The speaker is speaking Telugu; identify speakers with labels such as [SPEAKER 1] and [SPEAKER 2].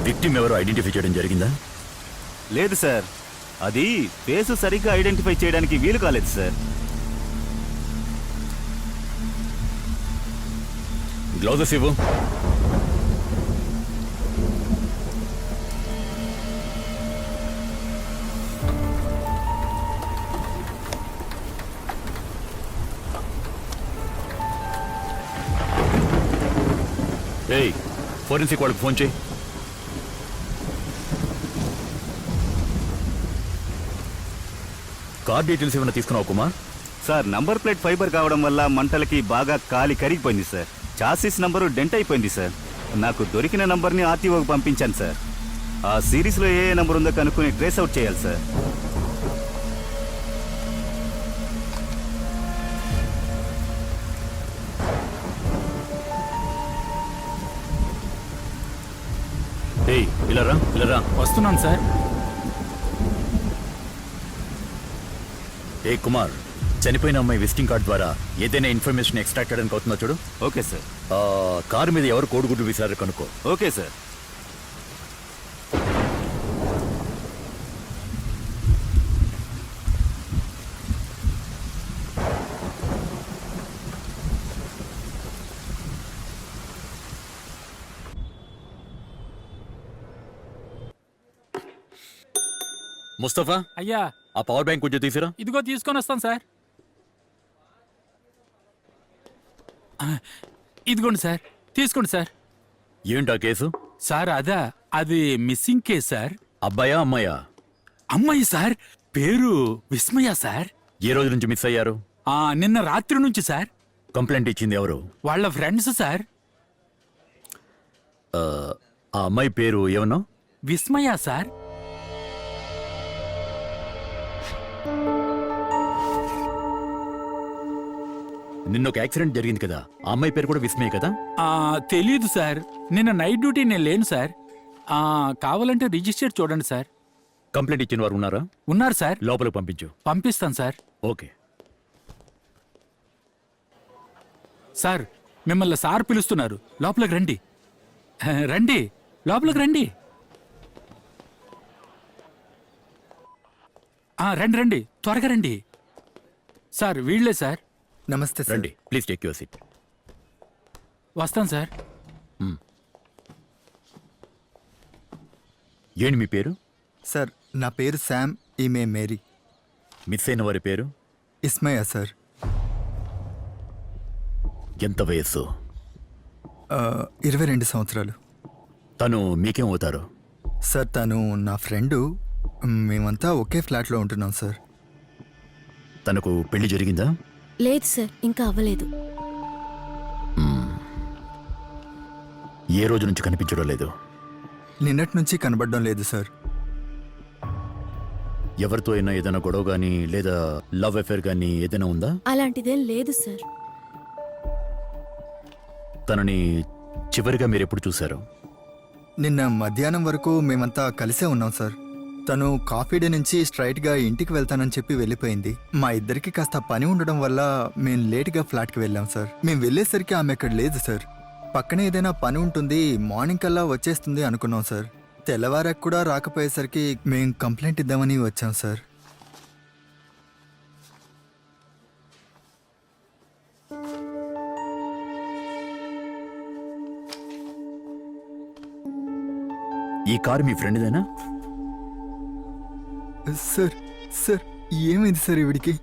[SPEAKER 1] విక్టిమ్ ఎవరో ఐడెంటిఫై చేయడం జరిగిందా?
[SPEAKER 2] లేదు సార్, అది ఫేస్ సరిగ్గా ఐడెంటిఫై చేయడానికి వీలు కాలేదు సార్.
[SPEAKER 1] గ్లౌజెస్ ఇవ్వు. ఏయ్, ఫోరెన్సిక్ వాళ్ళకి ఫోన్ చేయి. కార్ డీటెయిల్స్ ఏమైనా తీసుకున్నావు Kumar?
[SPEAKER 2] Sir, number plate fibre కావడం వల్ల మంటలకి బాగా కాలి కరిగిపోయింది సార్. చాసిస్ నంబరు డెంట్ అయిపోయింది సార్. నాకు దొరికిన నంబర్ని ఆర్టీఓకి పంపించాను సార్. ఆ సిరీస్లో ఏ నంబర్ ఉందో కనుక్కొని ట్రేస్ అవుట్ చేయాలి సార్.
[SPEAKER 1] ఏయ్, ఇలా రా.
[SPEAKER 3] వస్తున్నాను సార్.
[SPEAKER 1] ఏ కుమార్, చనిపోయిన అమ్మాయి విజిటింగ్ కార్డ్ ద్వారా ఏదైనా ఇన్ఫర్మేషన్ ఎక్స్ట్రాక్ట్ చేయడానికి అవుతుందో చూడు.
[SPEAKER 2] Okay sir.
[SPEAKER 1] కారు మీద ఎవరు కోడిగుడ్డు వీసారో కనుక్కో.
[SPEAKER 2] Okay sir.
[SPEAKER 1] ముస్తఫా,
[SPEAKER 3] అయ్యా,
[SPEAKER 1] ఆ పవర్ బ్యాంక్ కొంచెం తీసిరా.
[SPEAKER 3] ఇదిగో తీసుకొని వస్తాను సార్. ఇదిగోండి సార్, తీసుకోండి సార్.
[SPEAKER 1] ఏంటా కేసు?
[SPEAKER 3] సార్ అది మిస్సింగ్ కేసు సార్.
[SPEAKER 1] అబ్బాయా అమ్మాయా?
[SPEAKER 3] అమ్మాయి సార్, పేరు విస్మయ సార్.
[SPEAKER 1] ఏ రోజు నుంచి మిస్ అయ్యారు?
[SPEAKER 3] నిన్న రాత్రి నుంచి సార్.
[SPEAKER 1] కంప్లైంట్ ఇచ్చింది ఎవరు?
[SPEAKER 3] వాళ్ళ ఫ్రెండ్స్ సార్.
[SPEAKER 1] ఆ అమ్మాయి పేరు ఏమన్నా?
[SPEAKER 3] విస్మయ సార్.
[SPEAKER 1] నిన్న ఒక యాక్సిడెంట్ జరిగింది కదా, ఆ అమ్మాయి పేరు కూడా విస్మయే కదా?
[SPEAKER 3] తెలీదు సార్, నిన్న నైట్ డ్యూటీ నేను లేను సార్. కావాలంటే రిజిస్టర్ చూడండి సార్.
[SPEAKER 1] కంప్లైంట్ ఇచ్చిన వారు ఉన్నారా?
[SPEAKER 3] ఉన్నారు సార్.
[SPEAKER 1] లోపలికి పంపించు.
[SPEAKER 3] పంపిస్తాను సార్.
[SPEAKER 1] ఓకే
[SPEAKER 3] సార్, మిమ్మల్ని సార్ పిలుస్తున్నారు. లోపలికి రండి. రండి, లోపలికి రండి. రండి, త్వరగా రండి. సార్, వీళ్ళే సార్.
[SPEAKER 4] నమస్తే సార్.
[SPEAKER 1] రండి, ప్లీజ్ టేక్ యువర్ సీట్.
[SPEAKER 3] వస్తాను సార్.
[SPEAKER 1] ఏంటి మీ పేరు?
[SPEAKER 4] సార్, నా పేరు శామ్, ఈమె మేరీ.
[SPEAKER 1] మిస్ అయిన వారి పేరు?
[SPEAKER 4] ఇస్మయ సార్.
[SPEAKER 1] ఎంత వయస్సు?
[SPEAKER 4] 22 సంవత్సరాలు.
[SPEAKER 1] తను మీకేం అవుతారు?
[SPEAKER 4] సార్, తను నా ఫ్రెండు. మేమంతా ఒకే ఫ్లాట్లో ఉంటున్నాం సార్.
[SPEAKER 1] తనకు పెళ్లి జరిగిందా?
[SPEAKER 5] లేదు సార్, ఇంకా అవ్వలేదు.
[SPEAKER 1] ఏ రోజు నుంచి కనిపించడం లేదు?
[SPEAKER 4] నిన్నటి నుంచి కనబడడం లేదు సార్.
[SPEAKER 1] ఎవరితో అయినా ఏదైనా గొడవ గానీ లేదా లవ్ అఫేర్ గానీ ఏదైనా ఉందా?
[SPEAKER 5] అలాంటిదేం లేదు సార్.
[SPEAKER 1] తనని చివరిగా మీరు ఎప్పుడు చూశారు?
[SPEAKER 4] నిన్న మధ్యాహ్నం వరకు మేమంతా కలిసే ఉన్నాం సార్. తను కాఫీ డే నుంచి స్ట్రైట్గా ఇంటికి వెళ్తానని చెప్పి వెళ్ళిపోయింది. మా ఇద్దరికి కాస్త పని ఉండడం వల్ల మేము లేట్గా ఫ్లాట్కి వెళ్ళాం సార్. మేము వెళ్ళేసరికి ఆమె ఇక్కడ లేదు సార్. పక్కనే ఏదైనా పని ఉంటుంది, మార్నింగ్ కల్లా వచ్చేస్తుంది అనుకున్నాం సార్. తెల్లవారకు కూడా రాకపోయేసరికి మేము కంప్లైంట్ ఇద్దామని వచ్చాం సార్.
[SPEAKER 1] ఈ కారు మీ ఫ్రెండ్దేనా?
[SPEAKER 4] సార్, సార్, ఏమైంది సార్ ఈవిడికి?